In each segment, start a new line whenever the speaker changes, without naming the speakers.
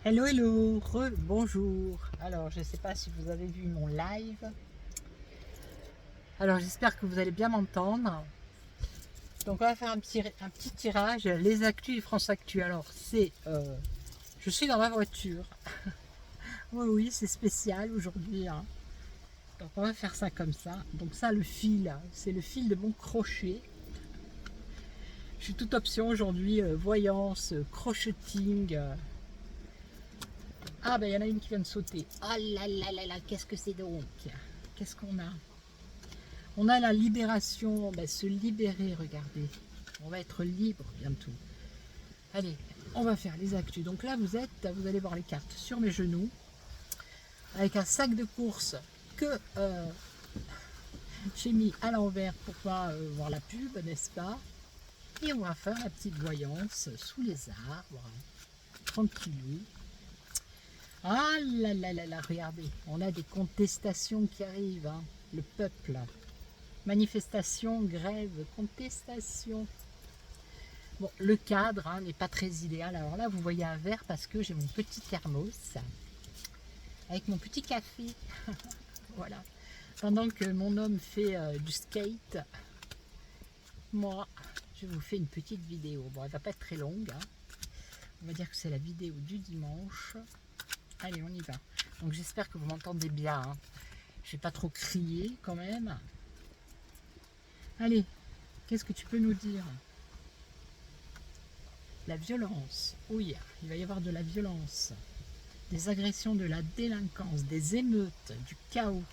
Hello, hello, bonjour. Alors, je ne sais pas si vous avez vu mon live. Alors, j'espère que vous allez bien m'entendre. Donc, on va faire un petit tirage. Les actus de France Actu. Alors, je suis dans ma voiture. Oui, oui, c'est spécial aujourd'hui, hein. Donc, on va faire ça comme ça. Donc, ça, le fil, c'est le fil de mon crochet. Je suis toute option aujourd'hui. Voyance, crocheting. Ah, ben, il y en a une qui vient de sauter. Ah là là là là, qu'est-ce que c'est donc? Qu'est-ce qu'on a? On a la libération, ben, se libérer, regardez. On va être libre bientôt. Allez, on va faire les actus. Donc là, vous allez voir les cartes sur mes genoux, avec un sac de course que j'ai mis à l'envers pour pas voir la pub, n'est-ce pas? Et on va faire la petite voyance sous les arbres, tranquillou. Ah là là là là, regardez, on a des contestations qui arrivent, hein. Le peuple. Manifestation, grève, contestation. Bon, le cadre n'est pas très idéal. Alors là, vous voyez un verre parce que j'ai mon petit thermos avec mon petit café. Voilà. Pendant que mon homme fait du skate, moi, je vous fais une petite vidéo. Bon, elle va pas être très longue, hein. On va dire que c'est la vidéo du dimanche. Allez, on y va. Donc j'espère que vous m'entendez bien, hein. Je vais pas trop crier quand même. Allez, qu'est-ce que tu peux nous dire? La violence. Oui, il va y avoir de la violence. Des agressions, de la délinquance, des émeutes, du chaos,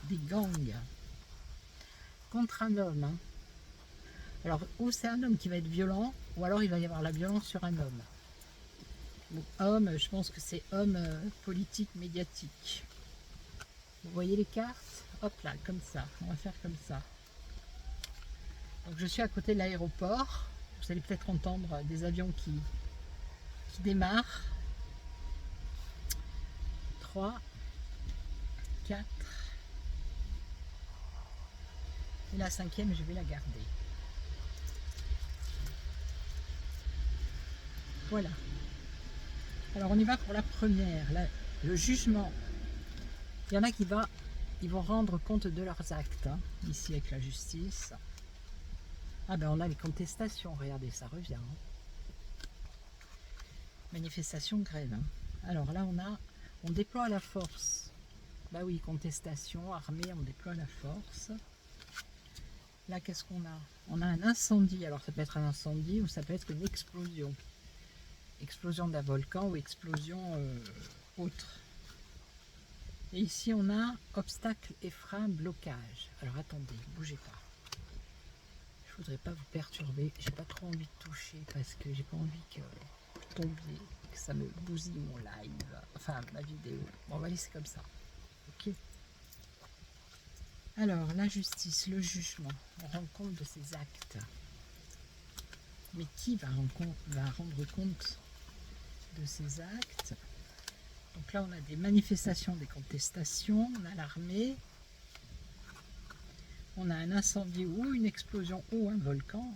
des gangs contre un homme, hein. Alors, ou c'est un homme qui va être violent, ou alors il va y avoir la violence sur un homme. Donc, homme, je pense que c'est homme politique, médiatique. Vous voyez les cartes? Hop là, comme ça. On va faire comme ça. Donc, je suis à côté de l'aéroport. Vous allez peut-être entendre des avions qui démarrent. 3, 4. Et la cinquième, je vais la garder. Voilà. Alors on y va pour la première, le jugement. Il y en a ils vont rendre compte de leurs actes, hein, ici avec la justice. Ah ben on a les contestations, regardez, ça revient, hein. Manifestation, grève, hein. Alors là on déploie la force. Bah oui, contestation, armée, on déploie la force. Là qu'est-ce qu'on a? On a un incendie, alors ça peut être un incendie ou ça peut être une explosion. Explosion d'un volcan ou explosion autre. Et ici on a obstacle et frein, blocage. Alors attendez, bougez pas. Je voudrais pas vous perturber. J'ai pas trop envie de toucher parce que j'ai pas envie que vous tombiez, que ça me bousille mon live, enfin ma vidéo. Bon, on va laisser comme ça. Ok. Alors la justice, le jugement, on rend compte de ces actes. Mais qui va rendre compte de ces actes? Donc là, on a des manifestations, des contestations, on a l'armée, on a un incendie ou une explosion ou un volcan.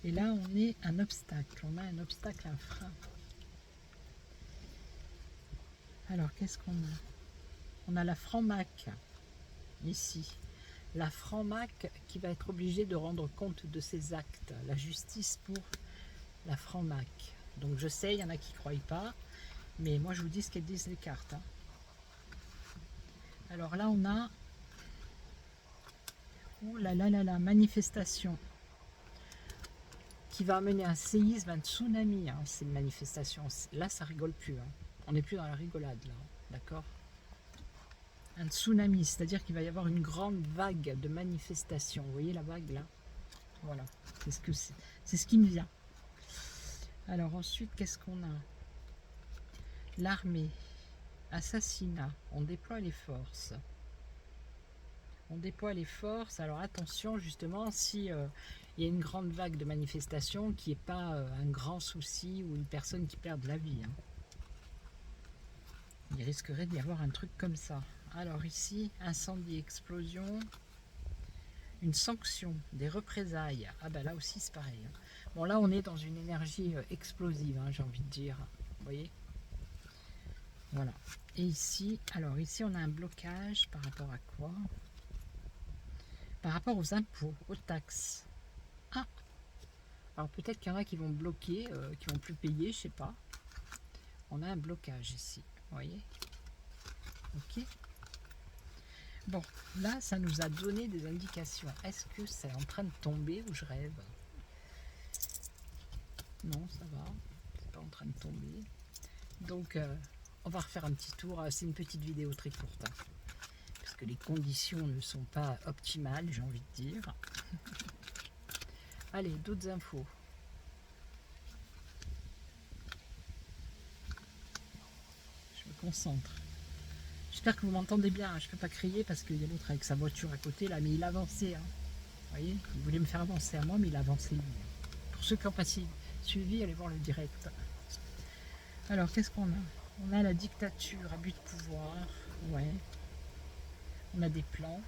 Et là, on est un obstacle, on a un obstacle, un frein. Alors, qu'est-ce qu'on a? On a la Franc-Mac, ici. La Franc-Mac qui va être obligée de rendre compte de ses actes. La justice pour la Franc-Mac. Donc je sais, il y en a qui ne croient pas, mais moi je vous dis ce qu'elles disent les cartes, hein. Alors là, on a... Ouh là là là là, manifestation qui va amener un séisme, un tsunami, hein, ces manifestations. Là, ça rigole plus, hein. On n'est plus dans la rigolade, là, d'accord? Un tsunami, c'est-à-dire qu'il va y avoir une grande vague de manifestations. Vous voyez la vague, là? Voilà, c'est ce qui me vient. Alors ensuite, qu'est-ce qu'on a? L'armée, assassinat, on déploie les forces. On déploie les forces. Alors attention, justement, si il y a une grande vague de manifestations, qui n'est pas un grand souci ou une personne qui perd la vie, hein. Il risquerait d'y avoir un truc comme ça. Alors ici, incendie, explosion, une sanction, des représailles. Ah ben là aussi c'est pareil, hein. Bon là on est dans une énergie explosive, hein, j'ai envie de dire. Vous voyez? Voilà. Et ici, alors ici on a un blocage par rapport à quoi? Par rapport aux impôts, aux taxes. Ah, alors peut-être qu'il y en a qui vont bloquer, qui vont plus payer, je sais pas. On a un blocage ici, vous voyez? Ok. Bon, là, ça nous a donné des indications. Est-ce que c'est en train de tomber ou je rêve? Non, ça va. C'est pas en train de tomber. Donc, on va refaire un petit tour. C'est une petite vidéo très courte, hein, parce que les conditions ne sont pas optimales, j'ai envie de dire. Allez, d'autres infos. Je me concentre. J'espère que vous m'entendez bien. Je ne peux pas crier parce qu'il y a l'autre avec sa voiture à côté là, mais il a avancé. Hein. Vous voyez, il voulait me faire avancer à moi, mais il a avancé lui. Pour ceux qui n'ont pas suivi, allez voir le direct. Alors, qu'est-ce qu'on a? On a la dictature, abus de pouvoir. Ouais. On a des plans.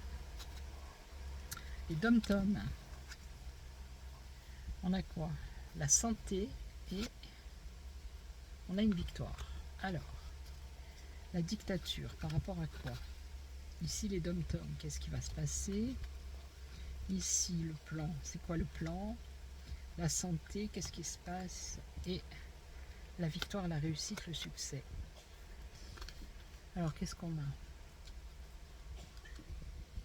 Les dom-toms. On a quoi? La santé et on a une victoire. Alors, la dictature, par rapport à quoi? Ici, les dom-toms, qu'est-ce qui va se passer? Ici, le plan, c'est quoi le plan? La santé, qu'est-ce qui se passe? Et la victoire, la réussite, le succès. Alors, qu'est-ce qu'on a?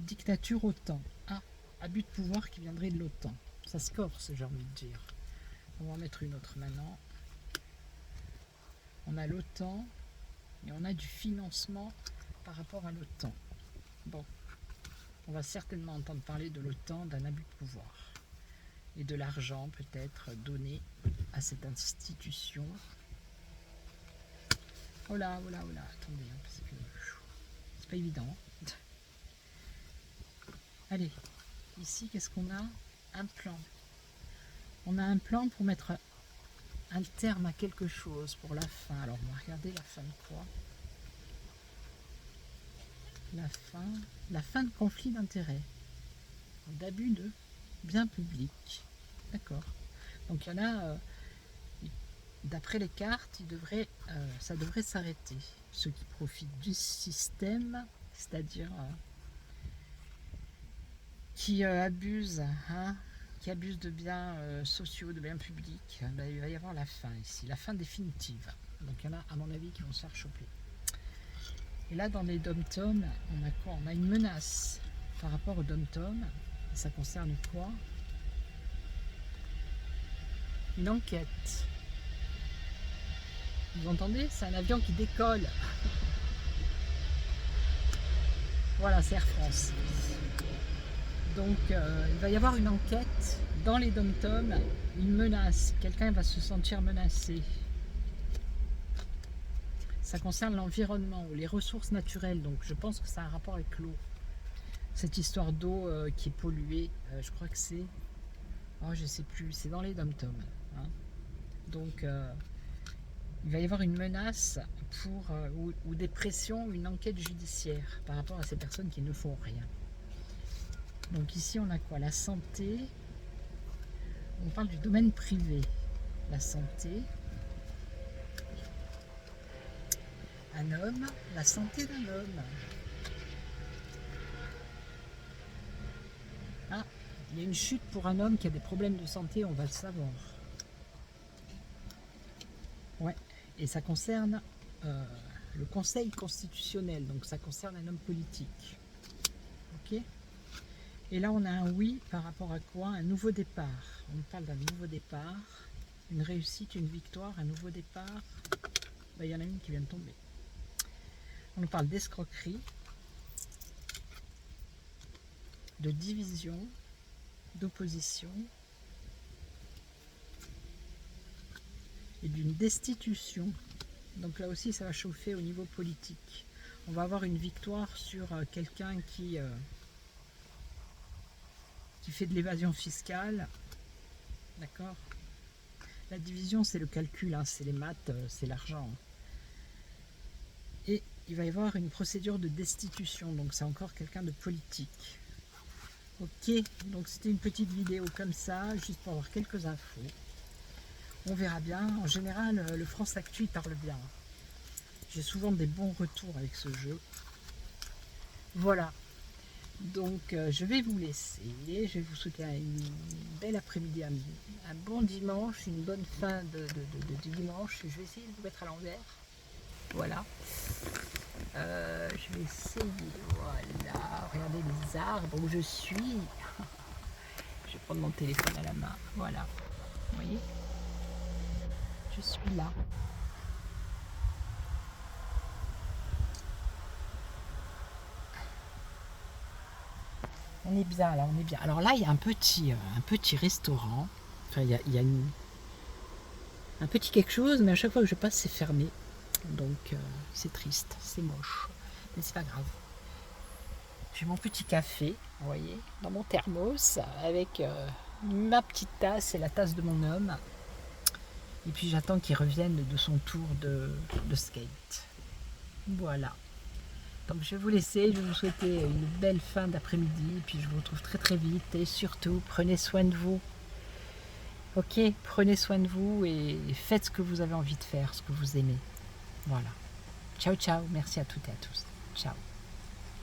Dictature OTAN. Ah, abus de pouvoir qui viendrait de l'OTAN. Ça se corse, j'ai envie de dire. On va en mettre une autre maintenant. On a l'OTAN et on a du financement par rapport à l'OTAN. Bon, on va certainement entendre parler de l'OTAN, d'un abus de pouvoir et de l'argent peut-être donné à cette institution. Oh là, oh là, oh là, attendez, hein, parce que c'est pas évident. Allez, ici, qu'est-ce qu'on a? Un plan. On a un plan pour mettre un terme à quelque chose, pour la fin. Alors, on va regarder la fin de quoi? La fin de conflit d'intérêts, d'abus de biens publics. D'accord. Donc, il y en a, d'après les cartes, ça devrait s'arrêter. Ceux qui profitent du système, c'est-à-dire qui abusent, hein, qui abusent de biens sociaux, de biens publics, ben, il va y avoir la fin ici, la fin définitive. Donc il y en a, à mon avis, qui vont se faire choper. Et là, dans les dom-toms, on a quoi? On a une menace par rapport aux dom-toms. Et ça concerne quoi? Une enquête. Vous entendez? C'est un avion qui décolle. Voilà, c'est Air France. Donc, il va y avoir une enquête dans les dom-toms, une menace. Quelqu'un va se sentir menacé. Ça concerne l'environnement ou les ressources naturelles. Donc, je pense que ça a un rapport avec l'eau. Cette histoire d'eau qui est polluée, je crois que c'est... Oh, je sais plus. C'est dans les dom-toms. Hein. Donc, il va y avoir une menace pour, ou des pressions, une enquête judiciaire par rapport à ces personnes qui ne font rien. Donc ici, on a quoi? La santé. On parle du domaine privé. La santé. Un homme. La santé d'un homme. Ah, il y a une chute pour un homme qui a des problèmes de santé, on va le savoir. Ouais, et ça concerne le Conseil constitutionnel, donc ça concerne un homme politique. Ok? Et là, on a un oui par rapport à quoi? Un nouveau départ. On parle d'un nouveau départ, une réussite, une victoire, un nouveau départ. Ben, il y en a une qui vient de tomber. On parle d'escroquerie, de division, d'opposition et d'une destitution. Donc là aussi, ça va chauffer au niveau politique. On va avoir une victoire sur quelqu'un qui fait de l'évasion fiscale. D'accord? La division, c'est le calcul, hein, c'est les maths, c'est l'argent. Et il va y avoir une procédure de destitution, donc c'est encore quelqu'un de politique. Ok, donc c'était une petite vidéo comme ça, juste pour avoir quelques infos. On verra bien. En général, le France Actu parle bien. J'ai souvent des bons retours avec ce jeu. Voilà. Donc je vais vous laisser. Je vais vous souhaiter une belle après-midi, un bon dimanche, une bonne fin de dimanche. Je vais essayer de vous mettre à l'envers. Voilà. Je vais essayer. Voilà. Regardez les arbres où je suis. Je vais prendre mon téléphone à la main. Voilà. Vous voyez? Je suis là. On est bien là, on est bien. Alors là, il y a un petit restaurant. Enfin, il y a un petit quelque chose, mais à chaque fois que je passe, c'est fermé. Donc, c'est triste, c'est moche. Mais c'est pas grave. J'ai mon petit café, vous voyez, dans mon thermos, avec ma petite tasse et la tasse de mon homme. Et puis j'attends qu'il revienne de son tour de skate. Voilà. Donc je vais vous laisser, je vais vous souhaiter une belle fin d'après-midi. Et puis je vous retrouve très très vite. Et surtout, prenez soin de vous. Ok, prenez soin de vous et faites ce que vous avez envie de faire, ce que vous aimez. Voilà. Ciao, ciao. Merci à toutes et à tous. Ciao.